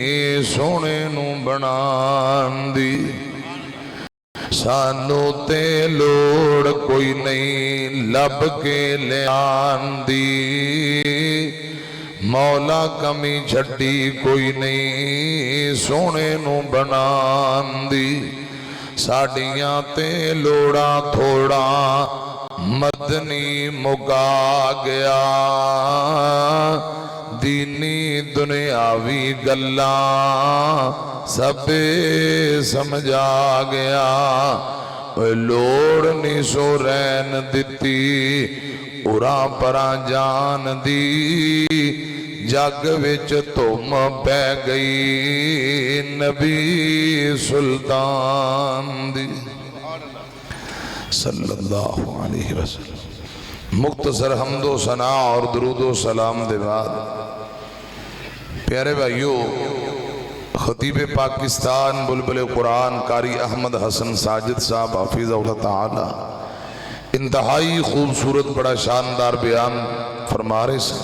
سونے نو بنان دی سانو تے لوڑ کوئی نہیں لب کے لیان دی مولا کمی چھٹی کوئی نہیں سونے نو بنان دی ساڑیاں تے لوڑا تھوڑا مدنی مکا گیا دینی دنیاوی گلاں سب سمجھا گیا لوڑ نہیں سو رین دیتی اُراں پراں جان دی جگ وچ تم پہ گئی نبی سلطان دی صلی اللہ علیہ وسلم۔ مختصر حمد و ثنا اور درود و سلام دے بعد پیارے بھائیو، خطیب پاکستان بلبل قرآن قاری احمد حسن ساجد صاحب حافظہ اللہ تعالی انتہائی خوبصورت بڑا شاندار بیان فرما رہے سے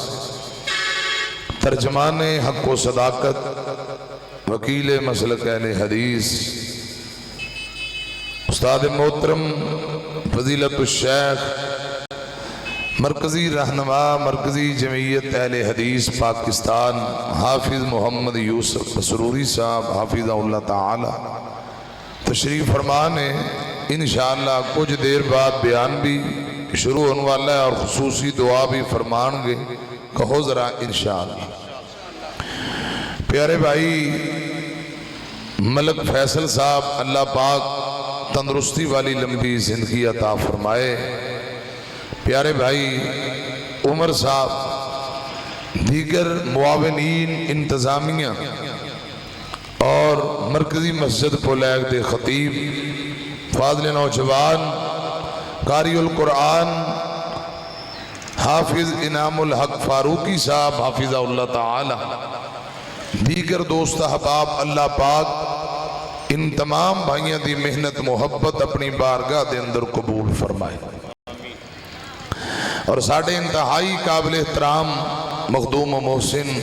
ترجمان حق و صداقت وکیل مسلک اہل حدیث استاد محترم فضیلت الشیخ مرکزی رہنما مرکزی جمعیت اہل حدیث پاکستان حافظ محمد یوسف سروری صاحب حافظہ اللہ تعالی تشریف فرمانے انشاءاللہ کچھ دیر بعد بیان بھی شروع ہونے والا ہے اور خصوصی دعا بھی فرمان گے، کہو ذرا انشاءاللہ۔ پیارے بھائی ملک فیصل صاحب اللہ پاک تندرستی والی لمبی زندگی عطا فرمائے، پیارے بھائی عمر صاحب دیگر معاونین انتظامیہ اور مرکزی مسجد پولیگ دے خطیب فاضل نوجوان قاری القرآن حافظ انعام الحق فاروقی صاحب حافظہ اللہ تعالی دیگر دوست احباب اللہ پاک ان تمام بھائیاں دی محنت محبت اپنی بارگاہ دے اندر قبول فرمائے، اور ساڑھے انتہائی قابل احترام مخدوم و محسن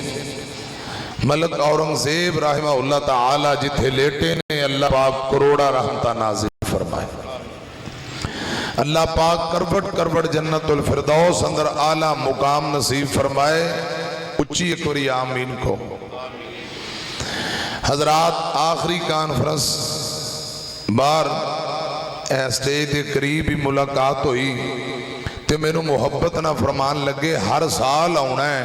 ملک اورنگزیب رحمہ اللہ تعالی جتھے لیٹے نے اللہ پاک کروڑا رحمتہ نازل فرمائے، اللہ پاک کروٹ کروٹ جنت الفردوس اندر اعلیٰ مقام نصیب فرمائے، اچھی اکوری آمین کو۔ حضرات آخری کانفرنس بار اسٹیج دے قریب ہی ملاقات ہوئی تے میں نو محبت نہ فرمان لگے ہر سال آنا ہے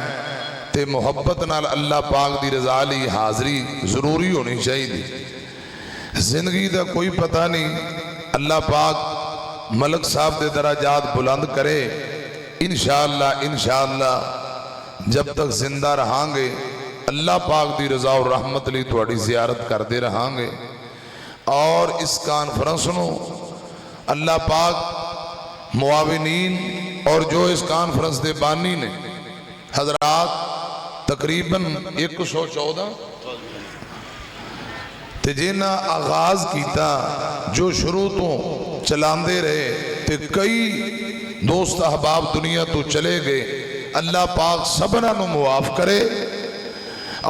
تے محبت نال اللہ پاک دی رضا لی حاضری ضروری ہونی چاہیے، زندگی دا کوئی پتہ نہیں، اللہ پاک ملک صاحب دے درجات بلند کرے انشاءاللہ جب تک زندہ رہاں گے اللہ پاک دی رضا اور رحمت لی تھوڑی زیارت کر دے رہاں گے، اور اس کانفرنس نو اللہ پاک معاونین اور جو اس کانفرنس دے بانی نے حضرات تقریباً 114 تے جینا آغاز کیتا جو شروع تو چلاندے رہے تے کئی دوست احباب دنیا تو چلے گئے، اللہ پاک سبنا نو معاف کرے،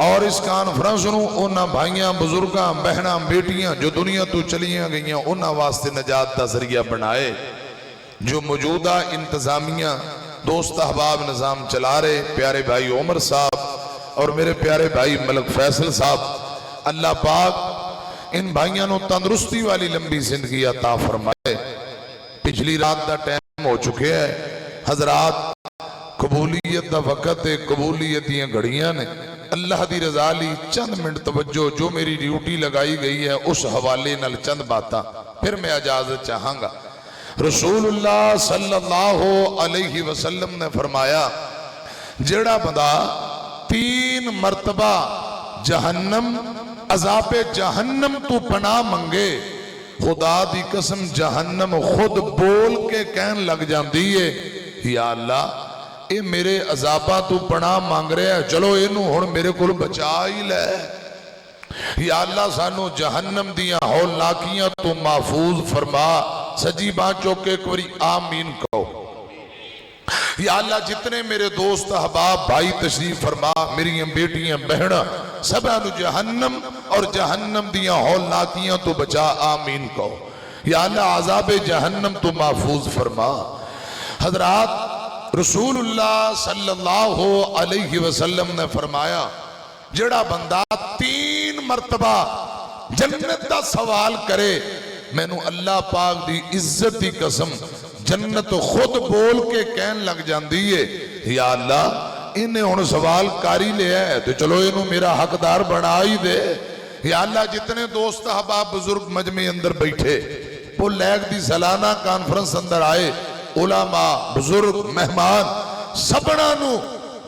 اور اس کانفرنس نو انہاں بھائیاں بزرگاں بہناں بیٹیاں جو دنیا تو چلیاں گئیاں انہاں واسطے نجات دا ذریعہ بنائے، جو موجودہ انتظامیہ دوست احباب نظام چلا رہے پیارے بھائی عمر صاحب اور میرے پیارے بھائی ملک فیصل صاحب، اللہ پاک ان بھائیاں نو تندرستی والی لمبی زندگی عطا فرمائے۔ پچھلی رات دا ٹائم ہو چکے ہے حضرات، قبولیت دا وقت ہے، قبولیت دیاں گھڑیاں نے، اللہ دی رضا لی چند منٹ توجہ جو میری ڈیوٹی لگائی گئی ہے اس حوالے نال چند باتا پھر میں اجازت چاہاں گا۔ رسول اللہ صلی اللہ علیہ وسلم نے فرمایا جڑا بندہ 3 مرتبہ جہنم عذاب جہنم تو پناہ منگے، خدا دی قسم جہنم خود بول کے کہن لگ جاندی ہے یا اللہ اے میرے عذابہ تو پناہ مانگ رہے ہیں، چلو اینو ہن میرے کل بچا ہی لے، یا اللہ سانو جہنم دیاں ہولناکیاں تو محفوظ فرما، سجی بان چوکے کوری آمین کہو۔ یا اللہ جتنے میرے دوست احباب بھائی تشریف فرما، میری بیٹیاں بہناں سبانو جہنم اور جہنم دیاں ہولناکیاں تو بچا، آمین کہو۔ یا اللہ عذاب جہنم تو محفوظ فرما۔ حضرات رسول اللہ صلی اللہ علیہ وسلم نے فرمایا جڑا بندہ 3 مرتبہ جنت دا سوال کرے، میں نو اللہ پاک دی عزت دی قسم جنت خود بول کے کہن لگ جاندی ہے، یا اللہ انہیں ان سوال کاری لے ہے تو چلو انہوں میرا حقدار بنا ہی دے۔ یا اللہ جتنے دوست احباب بزرگ مجمع اندر بیٹھے، وہ لیگ دی سالانہ کانفرنس اندر آئے، علماء بزرگ مہمان سبنا نو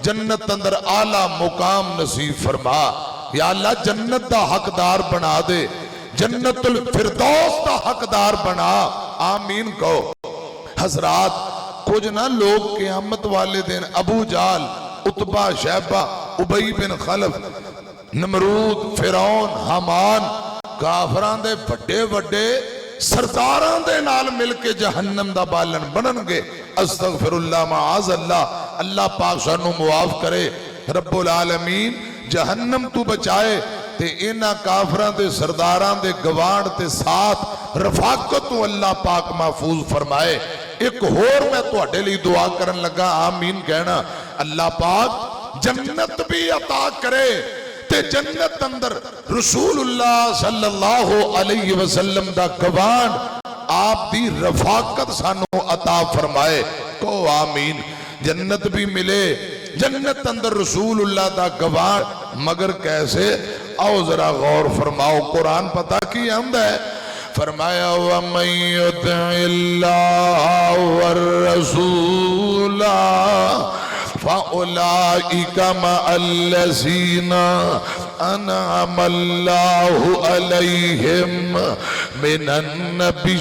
جنت اندر اعلیٰ مقام نصیب فرما۔ یا اللہ جنت دا حقدار بنا دے، جنت الفردوس دا حقدار بنا، آمین کہو۔ حضرات کچھ نہ لوگ قیامت والے دن ابو جہل، عتبہ، شیبہ، ابی بن خلف، نمرود، فرعون، حامان کافران دے بڑے بڑے سرداران دے نال مل کے جہنم دا بالن بنن گے۔ استغفر اللہ معاذ اللہ، اللہ پاک سانو معاف کرے۔ رب العالمین جہنم تو بچائے تے اینا کافران دے سرداران دے گوانڈ تے ساتھ رفاقت تو اللہ پاک محفوظ فرمائے۔ ایک اور میں تو اڈے لی دعا کرن لگا، آمین کہنا۔ اللہ پاک جنت بھی عطا کرے تے جنت اندر رسول اللہ صلی اللہ علیہ وسلم دا گوانڈ آپ دی رفاقت سانو عطا فرمائے، کو آمین۔ جنت بھی ملے، جنت اندر رسول اللہ دا گوانڈ، مگر کیسے؟ آؤ ذرا غور فرماؤ، قرآن پتہ کی حمد ہے، فرمایا وَمَن يُطِعِ اللَّهَ وَالرَّسُولَ فَأُولَئِكَ مَعَ الَّذِينَ أَنْعَمَ اللَّهُ عَلَيْهِمْ مِنَ النَّبِيِّينَ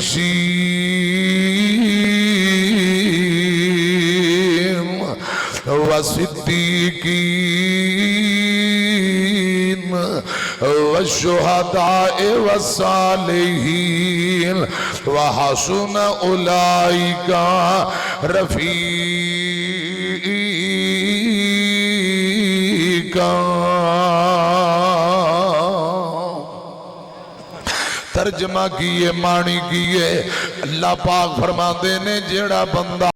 وَالصِّدِّيقِينَ والشهداء والصالحين وحسن أولئك رفيقا۔ ترجمہ کیے، معنی کیے، اللہ پاک فرماتے نے جیڑا بندہ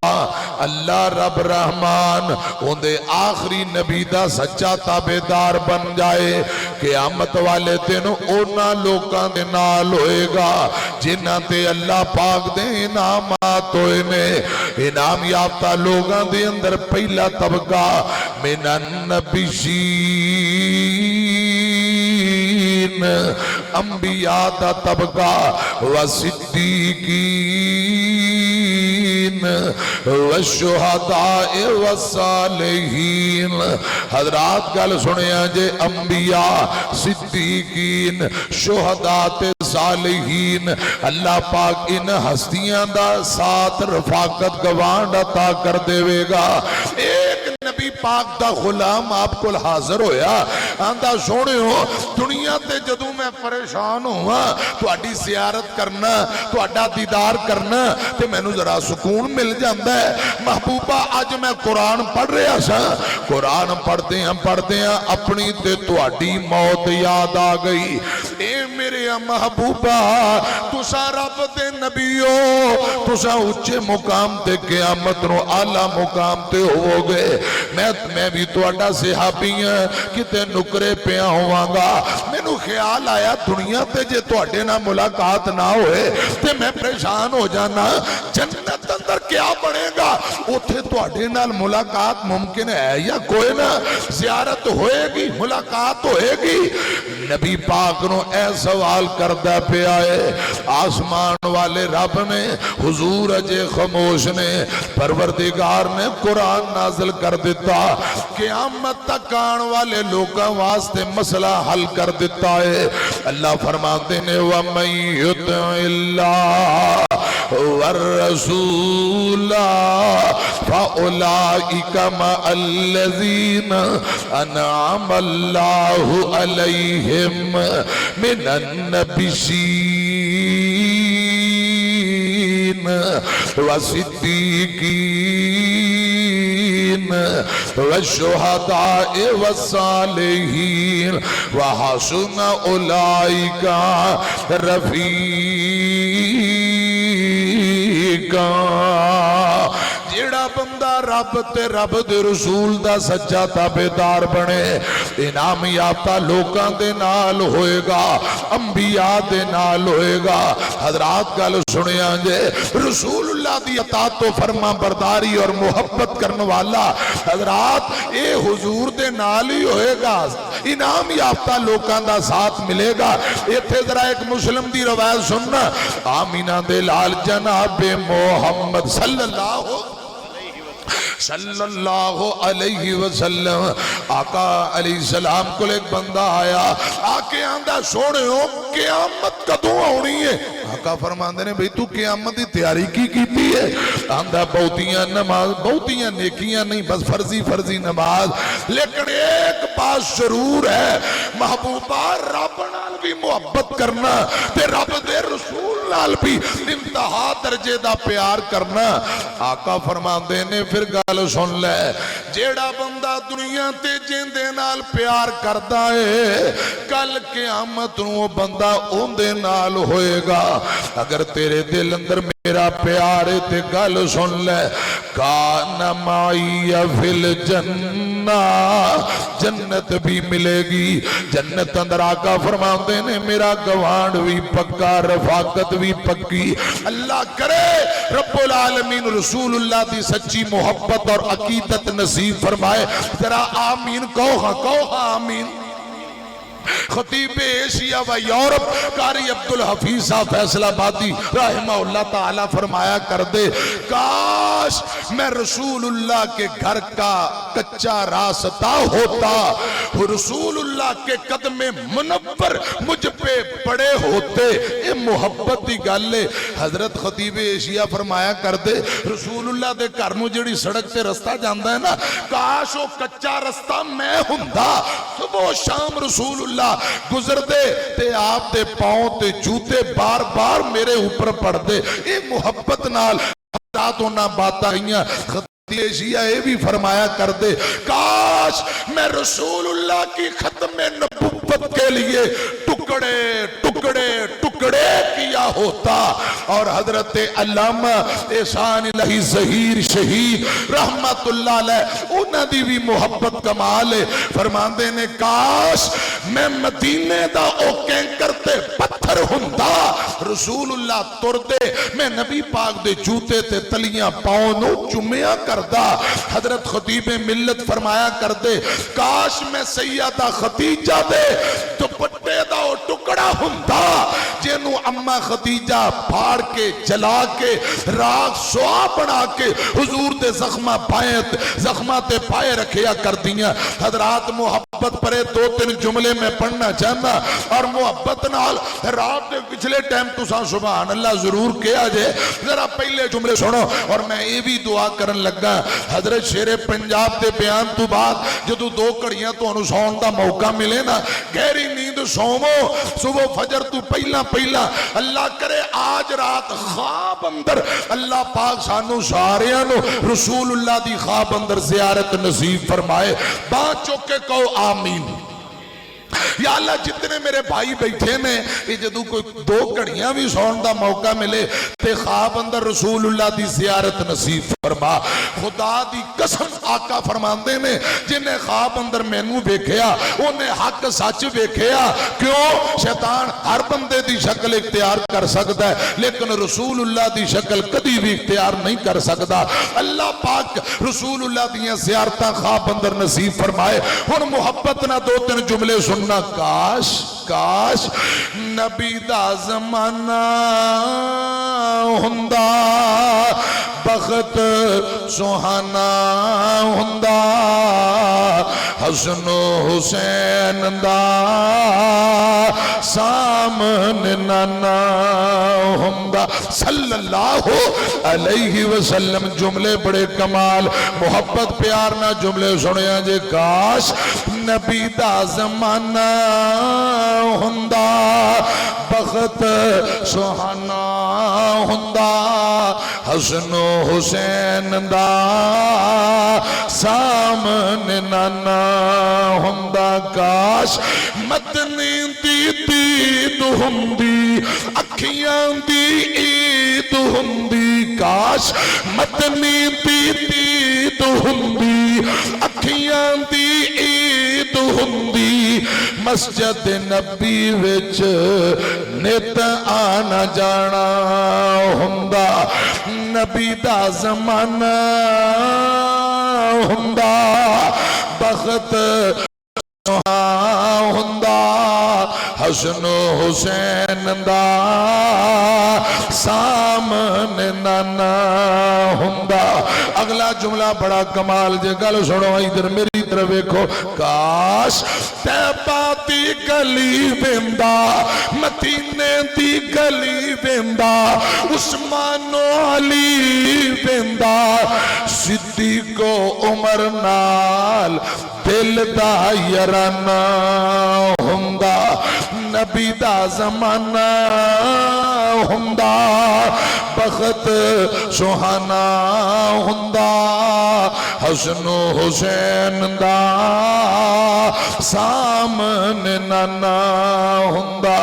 اللہ رب رحمان اندے آخری نبی دا سچا تابعدار بن جائے، قیامت والے دن اونا لوکاں دے نال ہوئے گا جنہاں تے اللہ پاک دے انعامات ہوئے نے۔ انعام یافتہ لوگاں دے اندر پہلا طبقہ من النبیین، انبیاء دا طبقہ، والصدیقین والشہداء والصالحین۔ حضرات گل سنیا جے، انبیاء، صدیقین، شہداء تے صالحین، اللہ پاک ان ہستیاں دا ساتھ رفاقت گوانڈ عطا کر دے گا۔ ایک نبی پاک دا غلام آپ کو حاضر ہویا، آندہ سونے ہو دنیا تے جدوں میں پریشان ہوا تو اڈی زیارت کرنا، تو اڈا دیدار کرنا تے میں نو ذرا سکون مل جاندہ ہے۔ محبوبہ آج میں قرآن پڑھ رہا سا، قرآن پڑھتے ہیں اپنی تے تو اڈی موت یاد آ گئی۔ اے میرے محبوبہ تسا رب دے نبیو، تسا اچھے مقام تے قیامت نو اعلیٰ مقام تے ہو گئے۔ میں بھی تو اڈا صحابی ہیں کتے نکرے پیاں ہوانگا، میں نو خیال آیا دنیا تے جے تو اڈے نہ ملاقات نہ ہوئے تے میں پریشان ہو جانا، جنت اندر کیا بڑھے گا؟ اتھے تو اڈے نال ملاقات ممکن ہے یا کوئی نہ؟ زیارت ہوئے گی، ملاقات ہوئے گی۔ نبی پاک نو اے سوال کردہ پہ آئے، آسمان والے رب نے، حضور اجے خاموش نے، پروردگار نے قرآن نازل کر دیتا، قیامت تک آن والے لوگاں واسطے مسئلہ حل کر دیتا ہے۔ اللہ فرماتے ہیں وَمَن يُطِعِ اللَّهَ وَالرَّسُولَ فَأُولَئِكَ مَعَ الَّذِينَ أَنْعَمَ اللَّهُ عَلَيْهِمْ مِنَ النَّبِيِّينَ وَالصِّدِّيقِينَ والشهداء والصالحين وحسن أولئك رفيقا۔ جیڑا بندہ رب تے رب دے رسول دا سچا تابعدار بنے انعام یافتہ لوکاں دے نال ہوئے گا، انبیاء دے نال ہوئے گا۔ حضرات گل سنیا جے رسول اللہ دی اطاعت و فرما برداری اور محبت کرنے والا حضرات اے حضور دے نال ہی ہوئے گا، انعام یافتہ لوکاں دا ساتھ ملے گا۔ ایتھے ذرا ایک مسلم دی روایت سننا، آمینہ دے لال جناب محمد صلی اللہ علیہ وسلم آقا علیہ السلام کو ایک بندہ آیا، آکے آندہ سوڑے ہو قیامت کدوں ہونی ہے؟ آقا فرماندے نے بھئی تو قیامت دی تیاری کی ہے؟ آندہ بہتیاں نماز بہتیاں نیکیاں نہیں، بس فرضی نماز، لیکن ایک بات ضرور ہے محبوبہ رب نال بھی محبت کرنا تے رب دے رسول نال بھی انتہا درجے دا پیار کرنا۔ آقا فرماندے نے پھر گل سن لے، جیڑا بندہ دنیا تے جیندے نال پیار کردا ہے کل قیامت نو بندہ اوندے نال ہوئے گا۔ اگر تیرے دل اندر میرا پیار ہے تے گل سن لے، کان مائی فی الجنہ، جنت بھی ملے گی۔ جنت اندر آقا فرماندے نے میرا گوانڈ بھی پکا، رفاقت بھی پکی۔ اللہ کرے رب العالمین رسول اللہ دی سچی محبت اور عقیدت نصیب فرمائے۔ ذرا آمین کہو ہاں آمین۔ خطیب ایشیا و یورپ قاری عبدالحفیظ صاحب فیصل آبادی رحمہ اللہ تعالیٰ فرمایا کر دے، کاش میں رسول اللہ کے گھر کا کچا راستہ ہوتا، رسول اللہ کے قدم منور مجھ پہ پڑے ہوتے۔ یہ محبت دی گالے حضرت خطیب ایشیا فرمایا کر دے، رسول اللہ دے گھر نو جڑی سڑک تے رستہ جاندہ ہے نا، کاش وہ کچا رستہ میں ہوندا، صبح و شام رسول اللہ گزر دے تے آپ دے پاؤں تے جوتے بار بار میرے اوپر پڑ دے۔ یہ محبت نال حضرات ہونا باتاں ہیاں۔ خطیشیہ یہ بھی فرمایا کر دے، کاش میں رسول اللہ کی ختم نبوت کے لیے ٹکڑے ٹکڑے ٹکڑے کیا ہوتا۔ اور حضرت علامہ احسان الہی ظہیر شہید رحمت اللہ علیہ انہاں دی بھی محبت کمال ہے، فرماندے نے کاش میں مدینے دا او کینکر تے پتھر ہوندا، رسول اللہ تر دے میں نبی پاک دے جوتے تے تلیاں پاؤں نو چومیا کردا۔ حضرت خطیب ملت فرمایا کر دے، کاش میں سیدہ خدیجہ دے دوپٹے دا او ٹکڑا ہوندا جنوں اما خدیجہ پھاڑ کے جلا کے راگ سوا بنا کے حضور دے زخمہ تے پائے رکھیا کر دیا۔ حضرات محبت پرے دو تین جملے میں پڑھنا چاہنا، اور محبت نال رات دے پچھلے ٹائم تساں سبحان اللہ ضرور کیا جائے۔ ذرا پہلے جملے سنو، اور میں یہ بھی دعا کرن لگا حضرت شیر پنجاب دے بیان تو بعد جدو دو کڑیاں تو انو سون دا موقع ملے نا، گہری نیند سومو، صبح فجر تو پہلا اللہ کرے آج رات خواب اندر اللہ پاک سانو ساریانو رسول اللہ دی خواب اندر زیارت نصیب فرمائے۔ بات چوکے کہو آمین۔ یا اللہ جتنے میرے بھائی بیٹھے نے یہ جدو کوئی دو گھڑیاں بھی سون دا موقع ملے تے خواب اندر رسول اللہ دی زیارت نصیب فرما۔ خدا دی قسم آقا فرماندے نے جنہیں خواب اندر مینوں بیکھیا انہیں حق سچ بیکھیا۔ کیوں؟ شیطان ہر بندے دی شکل اختیار کر سکتا ہے لیکن رسول اللہ دی شکل کدی بھی اختیار نہیں کر سکتا۔ اللہ پاک رسول اللہ دی زیارتاں خواب اندر نصیب فرمائے۔ ہن محبت نہ دو تین جملے سننا، کاش نبی دا زمانہ ہوندا، بخت سہانا ہوندا، حسن و حسین دا سامنے نانا ہوندا صلی اللہ علیہ وسلم۔ جملے بڑے کمال، محبت پیار نہ جملے سنیا جے، کاش نبی دا زمانہ ہوندا، بخت سہانا ہوندا، حسن و حسین دا سامنے نانا ہوندا کاش مدنی دی دید ہوندی اکھیاں دی عید ہوندی کاش مدنی دی دید ہوندی اکھیاں دی عید ہوندی مسجد نبی وچ نت آنا جانا ہوندا نبی دا زمانہ ہوندا بخت ہوندا حسن و حسین دا سامنے نانا ہوندا اگلا جملہ بڑا کمال جے گل سنو ادھر میری طرف دیکھو کاش طیبہ دی گلی ویندا مدینے دی گلی ویندا عثمان و علی ویندا صدیق و عمر نال دل دا یارانہ ہوندا نبی دا زمانہ ہوندا بخت سہانا ہوندا حسن و حسین دا سامنے نانا ہوندا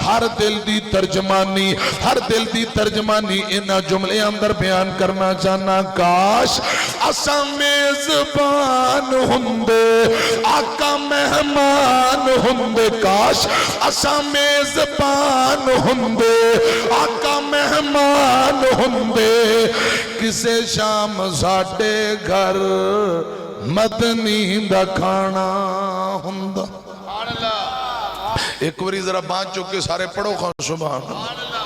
ہر دل دی ترجمانی انہاں جملے اندر بیان کرنا چاہنا کاش اساں میزبان ہوندے آقا مہمان ہوندے کاش اساں میزبان ہوندے آقا مہمان ہوندے کسے شام ساڈے گھر مدنی دا کھانا ہوندا ایک باری ذرا بات چکے سارے پڑھو خان سبحان اللہ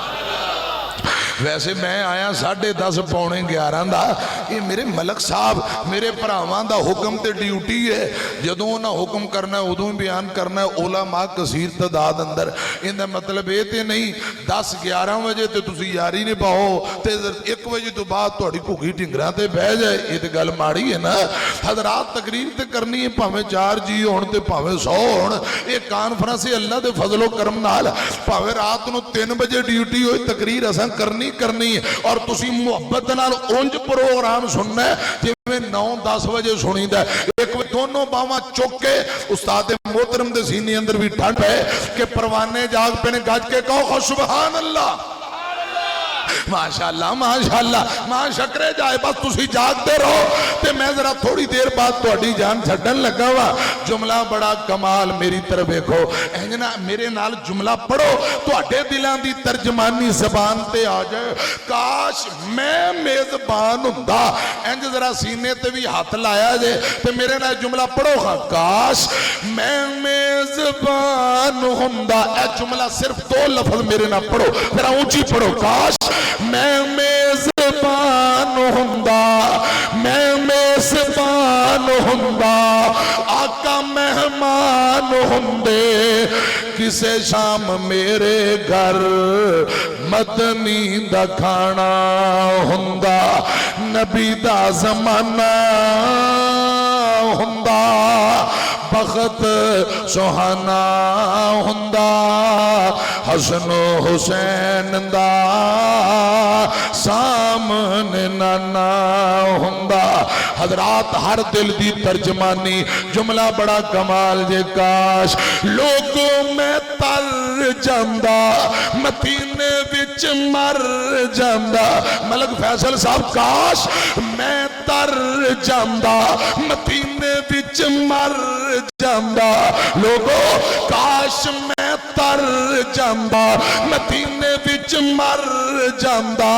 ویسے میں آیا 10:30 پونے 11 دا یہ میرے ملک صاحب میرے پراواں دا حکم تے ڈیوٹی ہے جدوں نہ حکم کرنا ہے ادوں بیان کرنا ہے علماء کثیر تعداد اندر ان دا مطلب یہ تے نہیں 10-11 بجے تے تسی یاری نہیں پاؤ تے 1 بجے تو بعد تہاڈی بھوکی ڈنگراں تے بہ جائے یہ تے گل ماڑی ہے نا حضرات تقریر تے کرنی ہے بھاویں 4 جی ہون تے بھاویں 100 ہون یہ کانفرنس اللہ دے فضل و کرم نال بھاویں رات نو 3 بجے ڈیوٹی ہوئی تقریر اساں کرنی اور تسی محبت نال اونج پروگرام سننا ہے جویں 9-10 بجے سنی دا ایک دونوں باواں چک کے استاد محترم دے سینے اندر بھی ٹھنڈ ہے کہ پروانے جاگ پہ گج کے کہو سبحان اللہ ماشاءاللہ ماں شکرے جائے بس تسی جاگ دے رہو تے میں ذرا تھوڑی دیر بعد تہاڈی جان چھڈن لگا وا جملہ بڑا کمال میری طرف دیکھو انجنا میرے نال جملہ پڑھو تہاڈے دلاں دی ترجمانی زبان تے آ جائے کاش میں میزبان ہوندا انج ذرا سینے تے بھی ہاتھ لایا جے تے میرے نال جملہ پڑھو کاش میں میزبان ہوندا اے جملہ صرف 2 لفظ میرے نال پڑھو ذرا اونچی پڑھو کاش میں میزبان ہوندا میں میزبان ہوندا آقا مہمان ہوندے کسے شام میرے گھر مدنی دا کھانا ہوندا نبی دا زمانہ ہوندا بخت سہانا ہوندا حسن و حسین دا سامنے نانا ہوندا حضرات ہر دل دی ترجمانی جملہ بڑا کمال جے کاش لوگوں میں تر جاندہ مدینے وچ مر جاندہ ملک فیصل صاحب کاش میں تر جاندہ مدینے وچ مر جاندہ لوگوں کاش میں تر جاندہ مدینے وچ مر جاندہ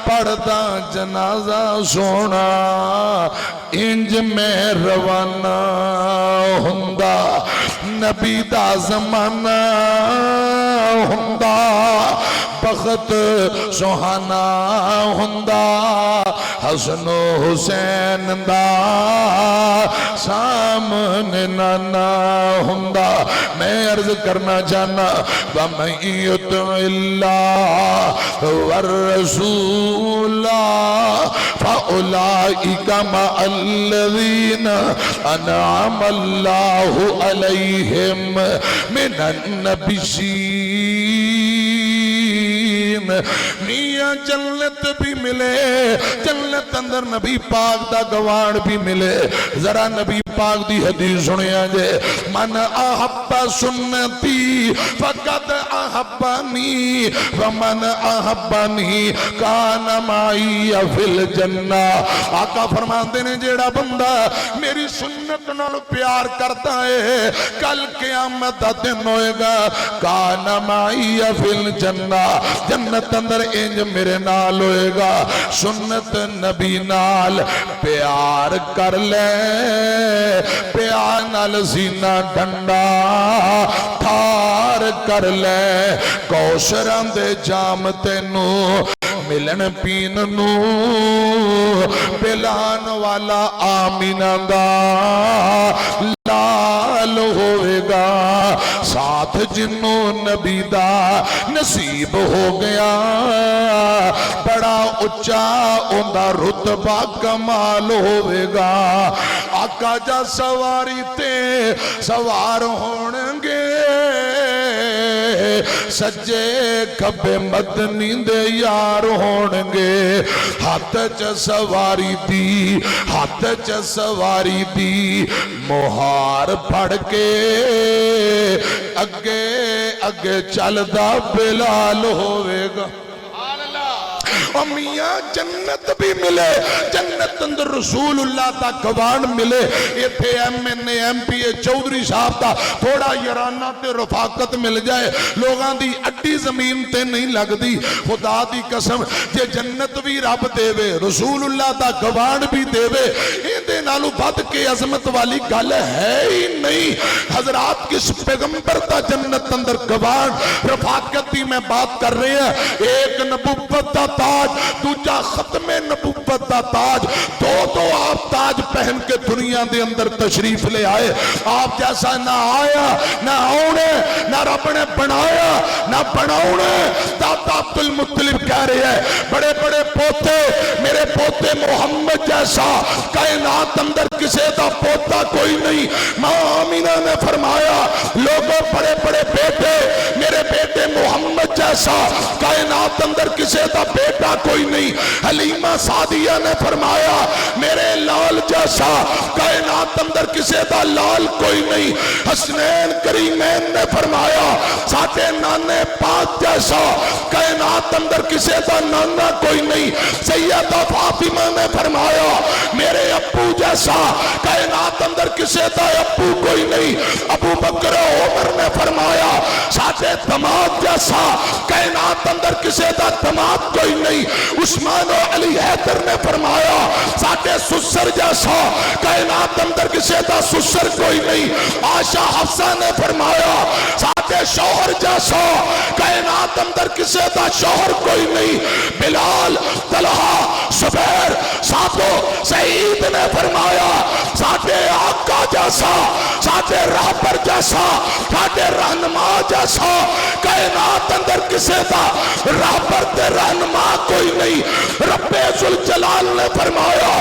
پڑھدا جنازہ سونا انج میں روانہ ہوندا نبی دا زمانہ ہوندا بخت سہانا ہوندا حسن و حسین دا سامنے نانا ہوندا میں عرض کرنا چاہنا وَمَن يُطِعِ اللَّهَ وَالرَّسُولَ فَأُولَئِكَ مَعَ الَّذِينَ أَنْعَمَ اللَّهُ عَلَيْهِمْ مِنَ النَّبِيِّينَ العالمین میاں جنت بھی ملے جنت اندر نبی پاک دا گوان بھی ملے ذرا نبی پاک دی حدیث سنیا جے من احب سنتی فقد احبانی ومن احبانی کان معی فی الجنہ آقا فرماتے ہیں جیڑا بندہ میری سنت نال پیار کرتا ہے کل قیامت دا دن ہوئے گا کان معی فی الجنہ جنت اندر انج میرے نال ہوئے گا سنت نبی نال پیار کر لے پیار نال سینہ ڈنڈا تھار کر لے کوثران دے جام تینو ملن پین نو پلان والا آمینہ دا لال ہوئے گا ساتھ جنوں نبی دا نصیب ہو گیا بڑا اچھا اندہ رتبہ کمال ہوئے گا آقا جا سواری تے سوار ہونگے سجے کبے مدنی دے یار ہونگے ہاتھ چا سواری دی ہاتھ چا سواری دی مہار پڑھ کے اگے اگے چل دا بلال ہوئے گا اور میاں جنت بھی ملے جنت اندر رسول اللہ تا گوان ملے یہ تھے M N A M P A Chaudhry صاحب تا تھوڑا یرانہ تے رفاقت مل جائے لوگاں دی اڈی زمین تے نہیں لگ دی خدا دی قسم جے جنت بھی رب دے وے رسول اللہ تا گوان بھی دے وے یہ دے نالو بد کے عظمت والی گل ہے ہی نہیں حضرات کس پیغمبر تا جنت اندر گوان رفاقت دی میں بات کر رہے ہیں ایک نبوت تا تاج دوجا ختم نبوت دا تاج دو آپ تاج پہن کے دنیا دے اندر تشریف لے آئے آپ جیسا نہ آیا نہ آونے نہ رب نے بنایا نہ بناونے دادا عبدالمطلب کہہ رہے ہیں بڑے بڑے پوتے میرے پوتے محمد جیسا کائنات اندر کسے دا پوتا کوئی نہیں ماں آمینہ نے فرمایا لوگوں بڑے بڑے بیٹے میرے بیٹے محمد جیسا کائنات اندر کسے دا بیٹا کوئی نہیں حلیمہ سعدیہ نے فرمایا میرے لال جیسا کائنات اندر کسے دا لال کوئی نہیں حسنین کریمین نے فرمایا ساٹھے نانے پاک جیسا کائنات اندر کسے دا نانا کوئی نہیں سیدہ فاطمہ نے فرمایا میرے ابو جیسا کائنات اندر کسے دا ابو کوئی نہیں ابو بکر عمر نے فرمایا ساٹھے دماد جیسا کائنات اندر کسے دا دماد کوئی نہیں عثمان و علی حیدر نے فرمایا ساٹھے سسر جیسا کائنات اندر کسے دا سسر کوئی نہیں عائشہ حفصہ نے فرمایا ساٹھے شوہر جیسا کائنات اندر کسے دا شوہر کوئی نہیں بلال طلحہ زبیر ساتھو سعید نے فرمایا ساٹھے آقا جیسا ساٹھے رہبر جیسا ساٹھے رہنما جیسا کائنات اندر کسے دا رہبر تے رہنما کوئی نہیں رب ذوالجلال نے فرمایا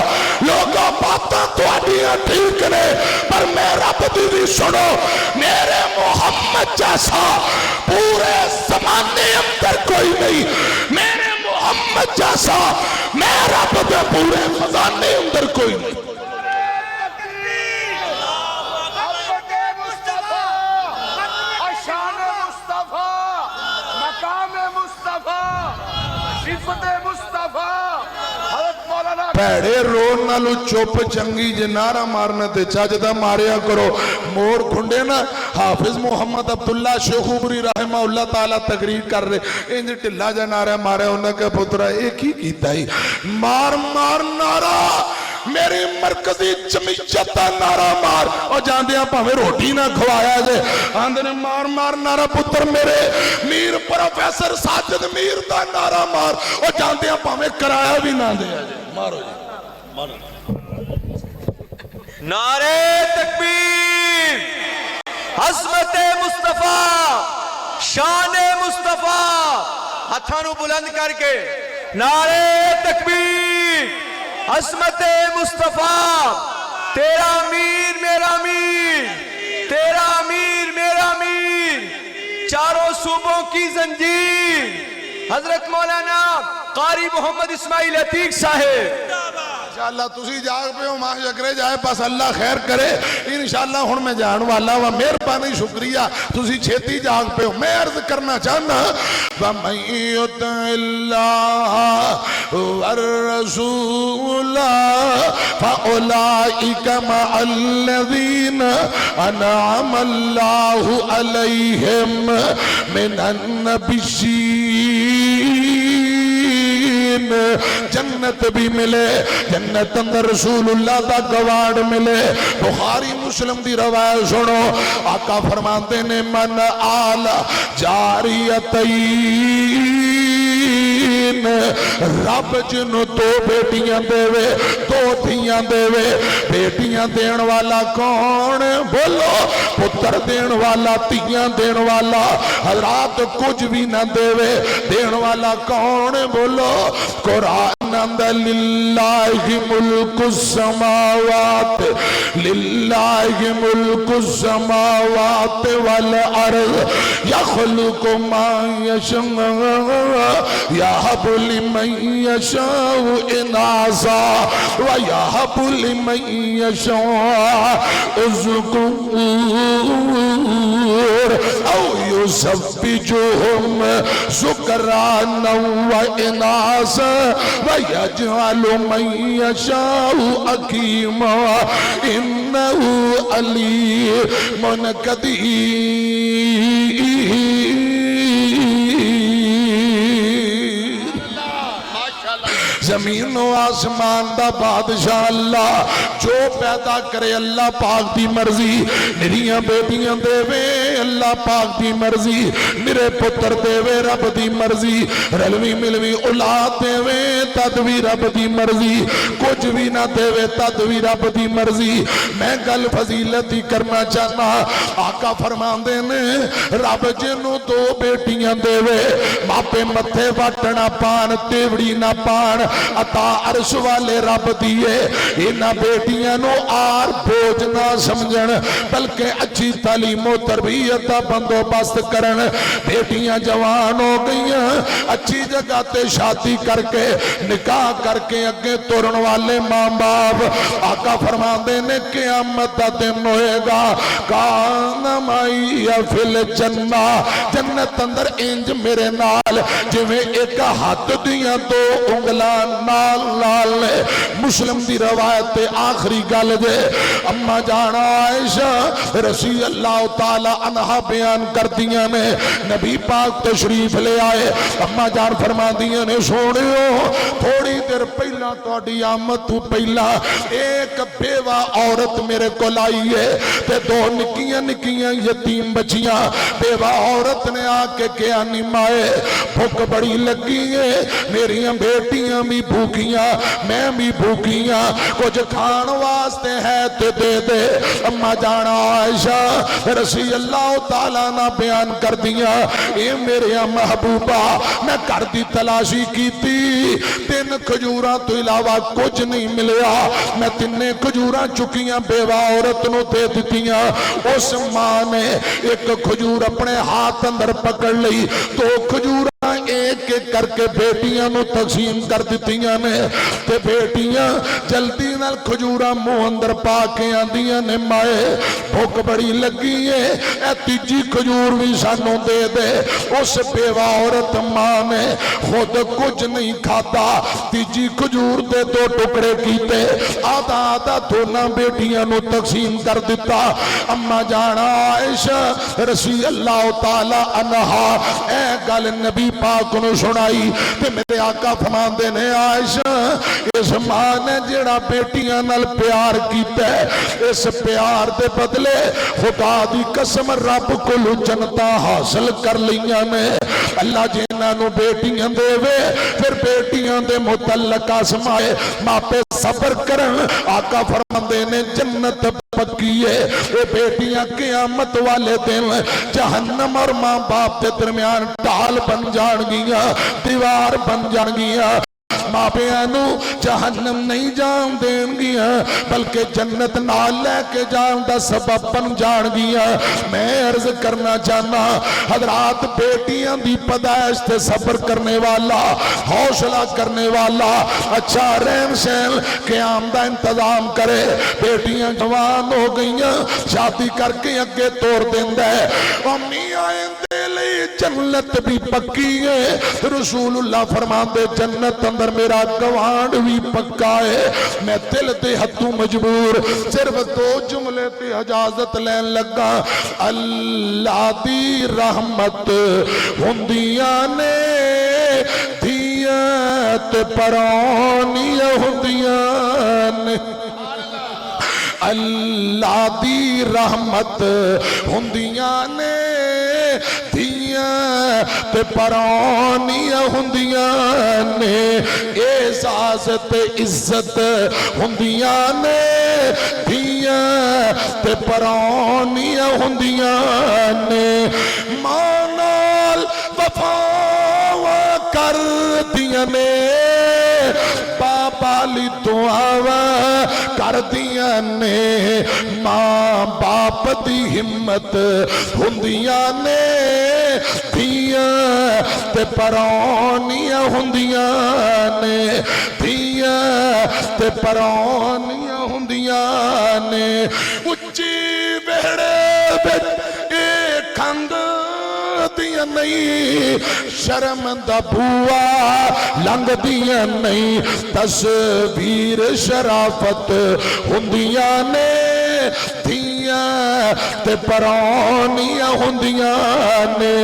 لوگا باتاں تو اڈیاں ٹھیک نے پر میں رب دی بھی سنو میرے محمد جیسا پورے زمانے اندر کوئی نہیں میرے محمد جیسا میں رب دے پورے خزانے اندر کوئی نہیں پیڑے رون نالو چوپ چنگی جنارہ مارنا تے چاجدہ ماریا کرو مور کھنڈے نا حافظ محمد عبداللہ شیخوبری رحمہ اللہ تعالیٰ تقریر کر رہے انج ٹلہ جنارہ مارے انہوں کے پترہ ایک ہی کیتا ہی مار مار نارا میری مرکزی جمعیت دا نارا مار اور جاندیاں پاہمیں روٹی نہ کھوایا جے آندھنے مار مار نارا پتر میرے میر پروفیسر ساجد میر دا نارا مار اور جاندیاں پاہمیں کرایا بھی نہ دیا جے مارو جی مارو نعرہ تکبیر عظمت مصطفیٰ شان مصطفیٰ ہتھانو بلند کر کے نعرہ تکبیر عظمت مصطفیٰ تیرا امیر میرا امیر تیرا امیر میرا امیر چاروں صوبوں کی زنجیر حضرت مولانا قاری محمد اسماعیل عتیق صاحب انشاءاللہ تسی جاگ پہ ہو ماں شکرے جائے پاس اللہ خیر کرے انشاءاللہ ہن میں جان والا ہوا مہربانی شکریہ تسی چھیتی جاگ پہ ہو میں عرض کرنا چاہنا وَمَن يُطِعِ اللَّهَ وَالرَّسُولَ فَأُولَئِكَ مَعَ الَّذِينَ أَنْعَمَ اللَّهُ عَلَيْهِمْ مِنَ النَّبِيِّينَ جنت بھی ملے جنت اندر رسول اللہ دا گوارڈ ملے بخاری مسلم دی روایت سنو آقا فرماتے نے من آل جاریتین رب جنو دو بیٹیاں دے وے دو دھیاں دے وے بیٹیاں دین والا کون بولو پتر دین والا تیاں دین والا حضرات کچھ بھی نہ دے وے دین والا کون بولو قرآن اندر للہ ملک السماوات للہ ملک السماوات والارض یخلق ما یشاء یہب لمن یشاء اناثا ویہب لمن یشاء الذکور او یزوجہم ذکرانا واناثا وَيَجْعَلُ مَن يَشَاءُ عَقِيمًا إِنَّهُ عَلِيمٌ قَدِيرٌ زمین و آسمان دا بادشاہ اللہ جو پیدا کرے اللہ پاک دی مرضی میریاں بیٹیاں دے وے اللہ پاک دی مرضی میرے پتر دے وے رب دی مرضی رلوی ملوی اولاد دے وے تد بھی رب دی مرضی کچھ بھی نہ دے وے تد بھی رب دی مرضی میں گل فضیلت ہی کرنا چاہنا آقا فرمان دے نے رب جنو دو بیٹیاں دے وے ماپے متھے وٹنا پان تیوڑی نہ پان عطا عرش والے رب دیئے انہا بیٹیاں نو آر بوجھ نہ سمجھن بلکہ اچھی تعلیم و تربیت بندو بست کرن بیٹیاں جوان ہو گئیاں اچھی جگہ تے شادی کر کے نکاح کر کے اگے تورن والے ماں باپ آقا فرمان دینے قیامت دن ہوئے گا کانا مائی فل جنہ جنت اندر انج میرے نال جویں ایک ہاتھ دیاں دو انگلان نال نال مسلم دی روایت آخری گل دے اما جانا عائشہ رضی اللہ تعالی عنہ بیان کر دیا نے نبی پاک تشریف لے آئے اما جان فرما دیا نے سوڑیو تھوڑی دیر پہلا توڑی آمد تو پہلا ایک بیوہ عورت میرے کو لائیے تے دو نکیاں نکیاں یتیم بچیاں بیوہ عورت نے آکے کیا نمائے بھوک بڑی لگی ہے میریاں بیٹیاں بھی بھوکیاں میں بھی بھوکیاں کچھ کھان واسطے ہے تو دے دے اما جانا عائشہ رضی اللہ تعالیٰ نہ بیان کر دیا اے میرے محبوبہ میں کر دی تلاشی کی تھی 3 کھجوراں تو علاوہ کچھ نہیں ملیا میں 3 کھجوراں چکیاں بیوہ عورت نو دے دیتیاں اس ماں نے ایک کھجور اپنے ہاتھ اندر پکڑ لی 2 کھجوراں ایک ایک کر کے بیٹیاں نو تقسیم کر دیتیاں نے تے بیٹیاں جلدی نال کھجوراں منہ اندر پا کے آندیاں نے مائے بھوک بڑی لگی ہے اے تیجی کھجور بھی سانوں دے دے اس بیوہ عورت ماں نے خود کچھ نہیں کھاتا تیجی کھجور دے 2 ٹکڑے کیتے آدھا آدھا دونوں بیٹیاں نو تقسیم کر دیتا اما جانا عائشہ رضی اللہ تعالی عنہ اے گل نبی پاک نو سنائی تے میرے آقا فرمان دینے عائشہ اس ماں نے جڑا بیٹیاں نال پیار کیتا ہے اس پیار دے بدلے خدا دی قسم رب کو جنتا حاصل کر لیاں نے اللہ جنہ نو بیٹیاں دے وے پھر بیٹیاں دے متعلق آسمائے ماں پہ صبر کرن آقا فرمان دینے جنت پکیے اے بیٹیاں قیامت والے دن جہنم اور ماں باپ دے درمیان ڈال بن جان گیا دیوار بن جان گیا ماپیاں نو جہنم نہیں جان دین گیا بلکہ جنت نال لے کے جان دا سبب بن جان گیا میں عرض کرنا چاہنا حضرات بیٹیاں دی پیدائش تے صبر کرنے والا حوصلہ کرنے والا اچھا رہن سہن قیام دا انتظام کرے بیٹیاں جوان ہو گئیاں شادی کر کے اگے توڑ دیندہ ہے امی آئیں دے لئی جنت بھی پکی ہے رسول اللہ فرماندے جنت اندر میرا گوانڈ بھی پکا ہے میں دل تے حدوں مجبور صرف دو جملے تے اجازت لین لگا اللہ دی رحمت ہندیاں نے دھیاں تے پرانیاں ہندیاں نے اللہ دی رحمت ہندیاں نے دھیاں تے پرانیاں ہندیاں نے اعزاز تے عزت ہندیاں نے دھیاں تے پرانیاں ہندیاں نے ماں نال وفا کر دیاں نے بابا لی دعا کر دیاں نے ماں باپ دی ہمت ہندیاں نے دھیاں تے پرانیاں ہندیاں نے دھیاں تے پرانیاں ہندیاں نے اچھی بہڑے بچ ایک کھند دیا نہیں شرم دا بھوا لنگ دیا نہیں تصویر شرافت ہندیاں نے دھیاں تے پرانیاں ہندیاں نے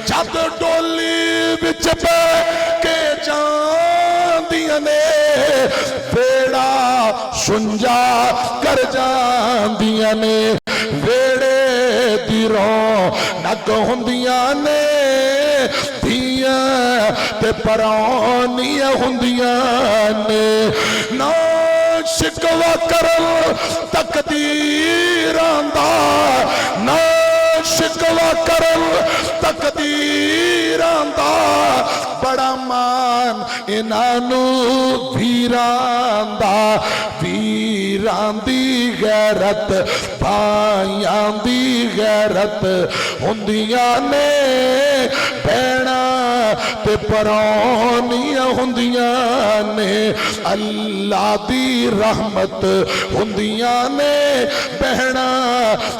جد ڈولی بچ پہ کے جان دیا نے بیڑا سنجا کر جان دیا نے ویڑے دیروں نک ہندیاں نے دھیاں تے پرانیاں ہندیاں نے نا شکوا کرل تقدیراں دا نا شکوا کرل تقدیراں دا بڑا مان انانو ویران دا ویران دی غیرت بھائیان دی غیرت ہندیاں نے بہنا تے پرانیاں ہندیاں نے اللہ دی رحمت ہندیاں نے بہنا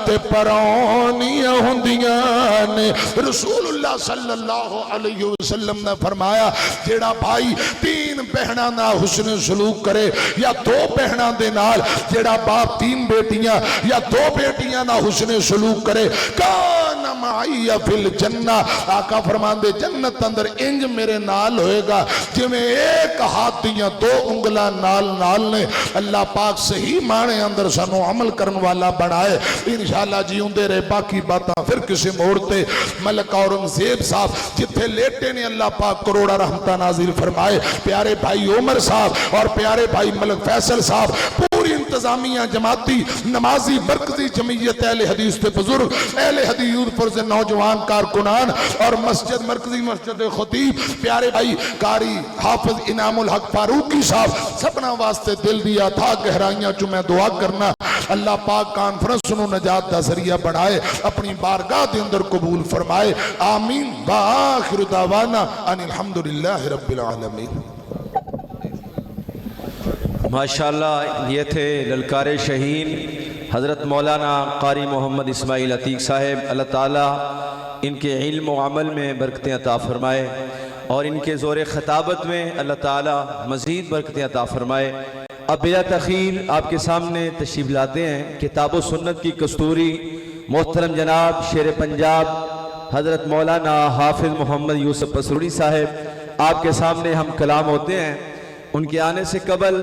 تے پرانیاں ہندیاں نے رسول اللہ صلی اللہ علیہ وسلم نے فرمایا جیڑا بھائی تین بہنا نہ حسن سلوک کرے یا دو بہنا دے نال جیڑا باپ تین بیٹیاں یا دو بیٹیاں نہ حسن سلوک کرے کان معی فی الجنہ آقا فرمان دے جنت اندر انج میرے نال ہوئے گا جو میں ایک ہاتھ دیاں دو انگلہ نال نے اللہ پاک صحیح مانے اندر سنو عمل کرن والا بڑھائے انشاءاللہ جی اندے رہے باقی باتاں پھر کسی موڑتے ملک اورنگزیب صاحب جتھے لیٹے نے اللہ پاک کروڑا رحمتہ نازل فرمائے پیارے بھائی عمر صاحب اور پیارے بھائی ملک فیصل صاحب پوری انتظامیہ جماعتی نمازی مرکزی جمعیت اہل حدیث تے بزرگ اہل حدیث یوتھ فرز نوجوان کارکنان اور مسجد مرکزی مسجد خطیب پیارے بھائی قاری حافظ انعام الحق فاروقی صاحب سبنا واسطے دل دیا تھا گہرائیاں جو میں دعا کرنا اللہ پاک کانفرنس سنو نجات دا ذریعہ بڑھائے اپنی بارگاہ دے اندر قبول فرمائے آمین وآخر دعوانا ان الحمدللہ رب العالمین ماشاءاللہ یہ تھے للکار شہین حضرت مولانا قاری محمد اسماعیل عتیق صاحب اللہ تعالیٰ ان کے علم و عمل میں برکتیں عطا فرمائے اور ان کے زور خطابت میں اللہ تعالیٰ مزید برکتیں عطا فرمائے اب بلا تخیر آپ کے سامنے تشریف لاتے ہیں کتاب و سنت کی کستوری محترم جناب شیر پنجاب حضرت مولانا حافظ محمد یوسف پسروڑی صاحب آپ کے سامنے ہم کلام ہوتے ہیں ان کے آنے سے قبل